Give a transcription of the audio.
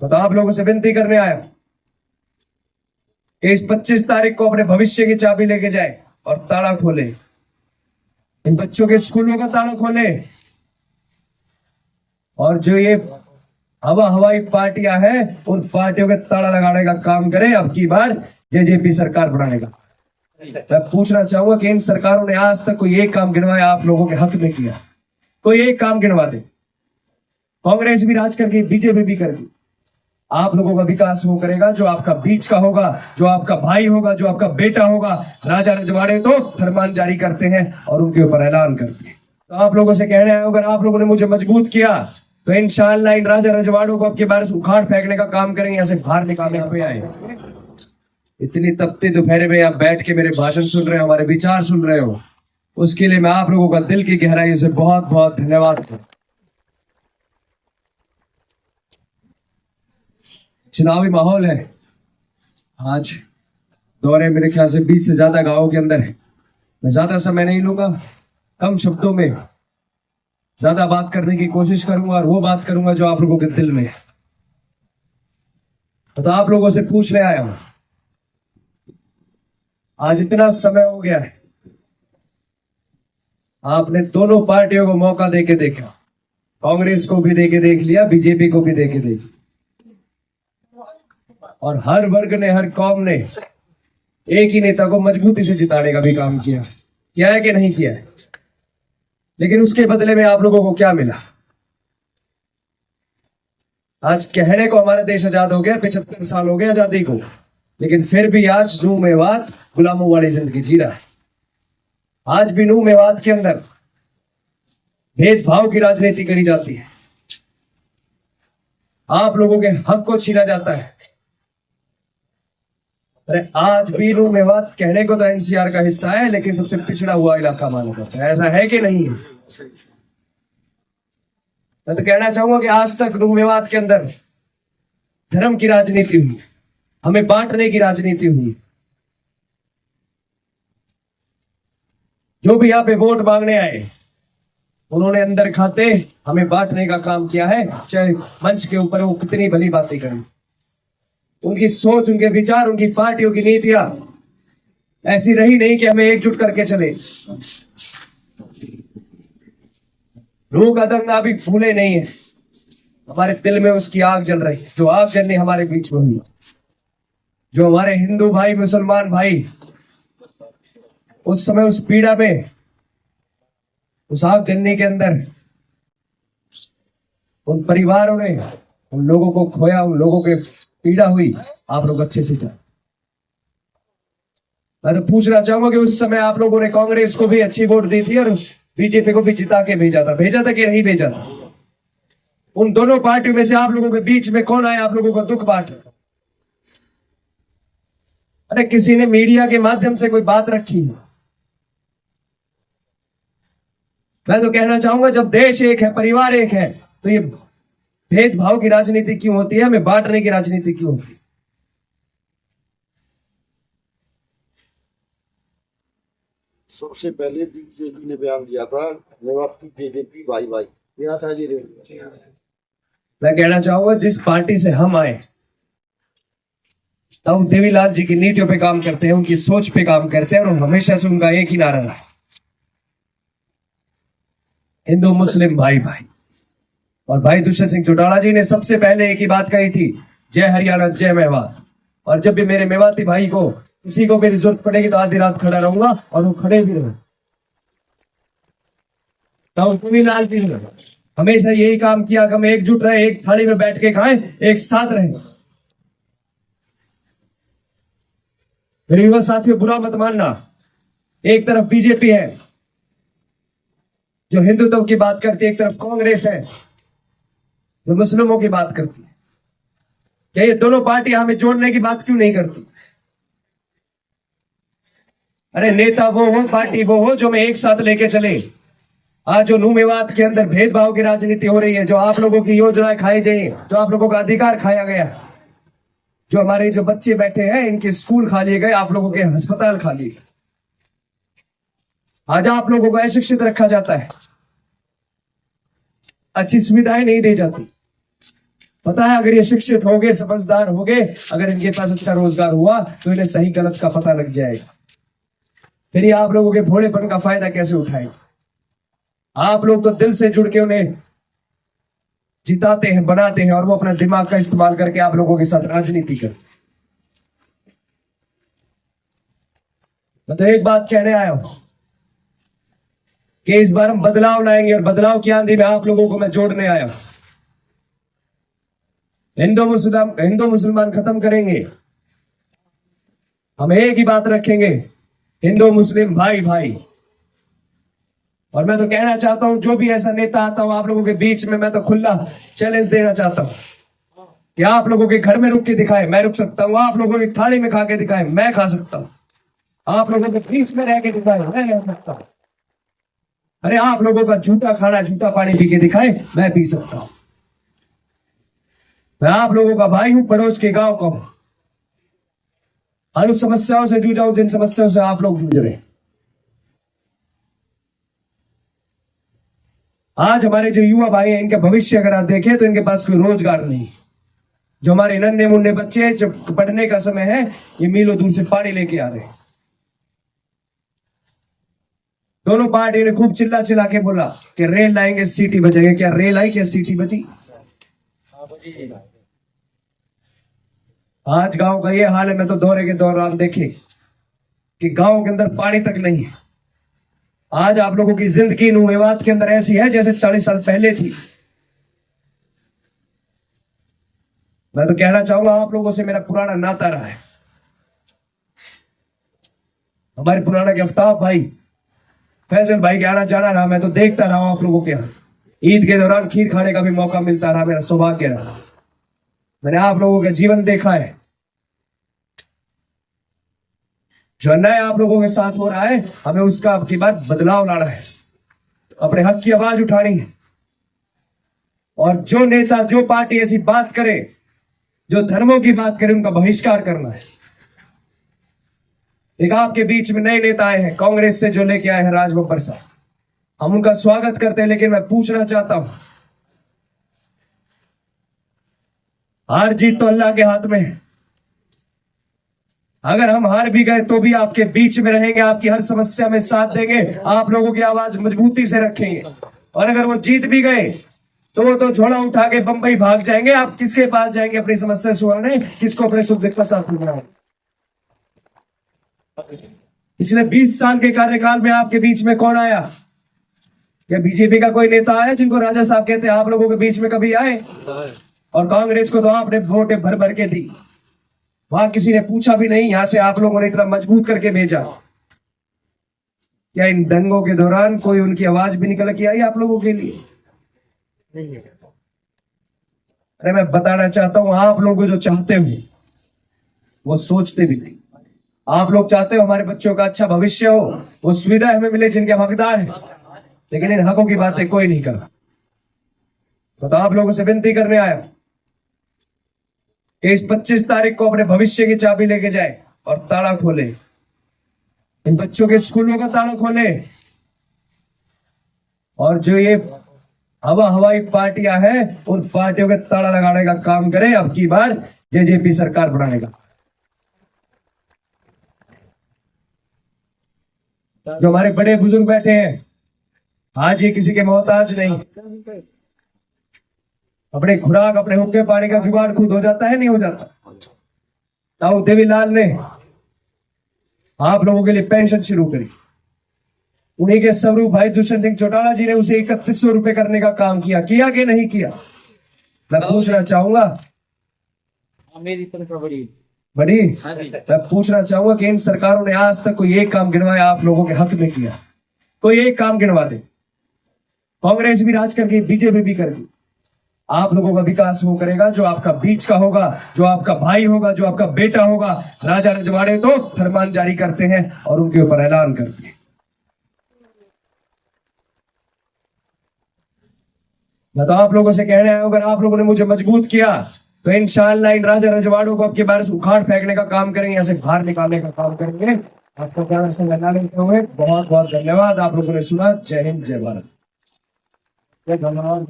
तो आप लोगों से विनती करने आया कि इस 25 तारीख को अपने भविष्य की चाबी लेके जाए और ताला खोले, इन बच्चों के स्कूलों का ताला खोले, और जो ये हवाई पार्टियां हैं उन पार्टियों के ताला लगाने का काम करें। अब की बार जेजेपी सरकार बनाने का मैं पूछना चाहूंगा कि इन सरकारों ने आज तक कोई एक काम गिनवाया आप लोगों के हक में किया? कोई एक काम गिनवा दे। कांग्रेस भी राज करके, बीजेपी भी करके, आप लोगों का विकास वो करेगा जो आपका बीच का होगा, जो आपका भाई होगा, जो आपका बेटा होगा। राजा रजवाड़े तो फरमान जारी करते हैं और उनके ऊपर ऐलान करते हैं। तो आप लोगों से कहना है, अगर आप लोगों ने मुझे मजबूत किया तो इंशाअल्लाह इन राजा रजवाड़ों को आपके बारे से उखाड़ फेंकने का काम करेंगे, यहाँ से बाहर निकालने पे आए। इतनी तपते दोपहर में आप बैठ के मेरे भाषण सुन रहे हो, हमारे विचार सुन रहे हो, उसके लिए मैं आप लोगों का दिल की गहराई से बहुत बहुत धन्यवाद करता हूं। चुनावी माहौल है आज, दौरे मेरे ख्याल से 20 से ज्यादा गांवों के अंदर है। मैं ज्यादा समय नहीं लूंगा, कम शब्दों में ज्यादा बात करने की कोशिश करूंगा और वो बात करूंगा जो आप लोगों के दिल में है। तो आप लोगों से पूछने आया हूं, आज इतना समय हो गया है, आपने दोनों पार्टियों को मौका देके देखा, कांग्रेस को भी देके देख लिया, बीजेपी को भी देके देख लिया, और हर वर्ग ने, हर कौम ने एक ही नेता को मजबूती से जिताने का भी काम किया है कि नहीं किया है? लेकिन उसके बदले में आप लोगों को क्या मिला? आज कहने को हमारा देश आजाद हो गया, 75 साल हो गए आजादी को, लेकिन फिर भी आज नूह मेवात गुलामों वाली जिंदगी जी रहा है। आज भी नूह मेवात के अंदर भेदभाव की राजनीति करी जाती है, आप लोगों के हक को छीना जाता है। अरे आज भी नूह मेवात कहने को तो एनसीआर का हिस्सा है, लेकिन सबसे पिछड़ा हुआ इलाका माना जाता है। ऐसा है कि नहीं है? मैं तो कहना चाहूंगा कि आज तक नूह मेवात के अंदर धर्म की राजनीति हुई, हमें बांटने की राजनीति हुई। जो भी यहाँ पे वोट मांगने आए, उन्होंने अंदर खाते हमें बांटने का काम किया है, चाहे मंच के ऊपर वो कितनी भली बातें करें। उनकी सोच, उनके विचार, उनकी पार्टियों की नीतियां ऐसी रही नहीं कि हमें एकजुट करके चले। रूह का दंगा अभी भूले नहीं है, हमारे दिल में उसकी आग जल रही है, जो आग जलनी हमारे बीच में हुई। जो हमारे हिंदू भाई, मुसलमान भाई उस समय उस पीड़ा में, उस आग जलने के अंदर, उन परिवारों ने उन लोगों को खोया, उन लोगों के पीड़ा हुई, आप लोग अच्छे से जान। मैं तो पूछना चाहूंगा कि उस समय आप लोगों ने कांग्रेस को भी अच्छी वोट दी थी और बीजेपी को भी जिता के भेजा था कि नहीं भेजा था? उन दोनों पार्टियों में से आप लोगों के बीच में कौन आया आप लोगों का दुख बांट? अरे किसी ने मीडिया के माध्यम से कोई बात रखी? मैं तो कहना चाहूंगा, जब देश एक है, परिवार एक है, तो ये भेदभाव की राजनीति क्यों होती है? हमें बांटने की राजनीति क्यों होती है? सबसे पहले बीजेपी ने बयान दिया था, जेजेपी भाई भाई दिया था जी। मैं कहना चाहूंगा, जिस पार्टी से हम आए, तब देवीलाल जी की नीतियों पे काम करते हैं, उनकी सोच पे काम करते हैं, और हमेशा से उनका एक ही नारा रहा, हिंदू मुस्लिम भाई भाई। और भाई दुष्यंत सिंह चौटाला जी ने सबसे पहले एक ही बात कही थी, जय हरियाणा जय मेवात। और जब भी मेरे मेवाती भाई को, किसी को मेरी जरूरत पड़ेगी तो आधी रात खड़ा रहूंगा, और वो खड़े भी रहे। तो देवीलाल जी ने हमेशा यही काम किया कि हम एकजुट रहे, एक थाली में बैठ के खाएं, एक साथ रहें। मेरे युवा साथियों, बुरा मत मानना, एक तरफ बीजेपी है जो हिंदुत्व की बात करती है, एक तरफ कांग्रेस है जो मुस्लिमों की बात करती है। क्या ये दोनों पार्टियां हमें जोड़ने की बात क्यों नहीं करती? अरे नेता वो हो, पार्टी वो हो जो हमें एक साथ लेके चले। आज जो नूह मेवात के अंदर भेदभाव की राजनीति हो रही है, जो आप लोगों की योजनाएं खाई जाए, जो आप लोगों का अधिकार खाया गया, जो हमारे जो बच्चे बैठे हैं इनके स्कूल खा लिए गए, आप लोगों के अस्पताल खा लिए, आज आप लोगों को अशिक्षित रखा जाता है, अच्छी सुविधाएं नहीं दी जाती। पता है अगर ये शिक्षित हो गए, समझदार हो गए, अगर इनके पास अच्छा रोजगार हुआ तो इन्हें सही गलत का पता लग जाएगा। फिर ये आप लोगों के भोलेपन का फायदा कैसे उठाएंगे? आप लोग तो दिल से जुड़ के उन्हें जिताते हैं, बनाते हैं, और वो अपना दिमाग का इस्तेमाल करके आप लोगों के साथ राजनीति करते। मैं तो एक बात कहने आया हूं कि इस बार हम बदलाव लाएंगे, और बदलाव की आंधी में आप लोगों को मैं जोड़ने आया हूं। हिंदू मुसलमान खत्म करेंगे। हम एक ही बात रखेंगे, हिंदू मुस्लिम भाई भाई। और मैं तो कहना चाहता हूं, जो भी ऐसा नेता आता हूं आप लोगों के बीच में, मैं तो खुला चैलेंज देना चाहता हूं कि आप लोगों के घर में रुक के दिखाए, मैं रुक सकता हूं। आप लोगों की थाली में खा के दिखाए, मैं खा सकता हूं। आप लोगों के बीच में रह के दिखाए, मैं रह सकता हूं। अरे आप लोगों का झूठा खाना, झूठा पानी पी के दिखाए, मैं पी सकता हूं। मैं आप लोगों का भाई हूं, पड़ोस के गांव का हूं। हर उस समस्याओं से जूझा हूं जिन समस्याओं से आप लोग जूझ रहे हैं। आज हमारे जो युवा भाई हैं, इनका भविष्य अगर आप देखें तो इनके पास कोई रोजगार नहीं। जो हमारे नन्हे मुन्ने बच्चे हैं, जब पढ़ने का समय है, ये मीलों दूर से पानी लेके आ रहे हैं। दोनों पार्टी ने खूब चिल्ला चिल्ला के बोला कि रेल लाएंगे, सीटी बजेंगे। क्या रेल आई, क्या सीटी बची? आज गांव का ये हाल है। मैं तो दौरे के दौरान देखे कि गांव के अंदर पानी तक नहीं है। आज आप लोगों की जिंदगी मेवात के अंदर ऐसी है जैसे 40 साल पहले थी। मैं तो कहना चाहूंगा, आप लोगों से मेरा पुराना नाता रहा है। हमारे पुराना के आफ्ताब भाई, फैजल भाई के आना जाना रहा। मैं तो देखता रहा आप लोगों के यहाँ। ईद के दौरान खीर खाने का भी मौका मिलता रहा, मेरा सौभाग्य रहा। मैंने आप लोगों का जीवन देखा है। जो अन्याय आप लोगों के साथ हो रहा है, हमें उसका आपकी बात बदलाव लाना है, अपने हक की आवाज उठानी है। और जो नेता, जो पार्टी ऐसी बात करे, जो धर्मों की बात करे, उनका बहिष्कार करना है। एक आपके बीच में नए नेता आए हैं, कांग्रेस से जो लेके आए हैं राज बब्बर साहब, हम उनका स्वागत करते हैं। लेकिन मैं पूछना चाहता हूं, हार जीत तो अल्लाह के हाथ में है। अगर हम हार भी गए तो भी आपके बीच में रहेंगे, आपकी हर समस्या में साथ देंगे, आप लोगों की आवाज मजबूती से रखेंगे। और अगर वो जीत भी गए तो वो तो झोला उठा के बंबई भाग जाएंगे। आप किसके पास जाएंगे अपनी समस्या सुनाने? किसको अपने सुख दुख का साथ निभाएंगे? पिछले 20 साल के कार्यकाल में आपके बीच में कौन आया? क्या बीजेपी का कोई नेता आया जिनको राजा साहब कहते हैं? आप लोगों के बीच में कभी आए? और कांग्रेस को तो आपने वोटें भर भर के दी, वहां किसी ने पूछा भी नहीं। यहां से आप लोगों ने इतना मजबूत करके भेजा। क्या इन दंगों के दौरान कोई उनकी आवाज भी निकल के आई आप लोगों के लिए? नहीं। अरे मैं बताना चाहता हूं, आप लोग जो चाहते हो वो सोचते भी नहीं। आप लोग चाहते हो हमारे बच्चों का अच्छा भविष्य हो, वो सुविधा हमें मिले जिनके हकदार है, लेकिन इन हकों की बातें कोई नहीं कर रहा। तो आप लोगों से विनती करने आया कि इस 25 तारीख को अपने भविष्य की चाबी लेके जाए और ताला खोले। इन बच्चों के स्कूलों का ताला खोले। और जो ये हवाई पार्टियां हैं, उन पार्टियों के ताला लगाने का काम करें। अब की बार जेजेपी सरकार बनाने का। जो हमारे बड़े बुजुर्ग बैठे हैं, आज ये किसी के मोहताज नहीं। अपने खुराक, अपने हुक्के पानी का जुगाड़ खुद हो जाता है, नहीं हो जाता? ताऊ देवीलाल ने आप लोगों के लिए पेंशन शुरू करी। उन्हीं के स्वरूप भाई दुष्यंत सिंह चौटाला जी ने उसे 3100 रुपए करने का काम किया कि नहीं किया? मैं पूछना चाहूंगा, मेरी तरफ बड़ी मैं पूछना चाहूंगा कि इन सरकारों ने आज तक कोई एक काम गिनवाया आप लोगों के हक में किया? कोई एक काम गिनवा दे। कांग्रेस भी राज करके, बीजेपी भी करके। आप लोगों का विकास वो करेगा जो आपका बीच का होगा, जो आपका भाई होगा, जो आपका बेटा होगा। राजा रजवाड़े तो फरमान जारी करते हैं और उनके ऊपर ऐलान करते हैं। मैं तो आप लोगों से कहने आया, अगर आप लोगों ने मुझे मजबूत किया तो इंशाअल्लाह इन राजा रजवाड़ों को आपके बारे से उखाड़ फेंकने का काम करेंगे, यहाँ से बाहर निकालने का काम करेंगे। आपको प्यार से लेते हुए बहुत बहुत धन्यवाद। आप लोगों ने सुना। जय हिंद, जय भारत। धन्यवाद।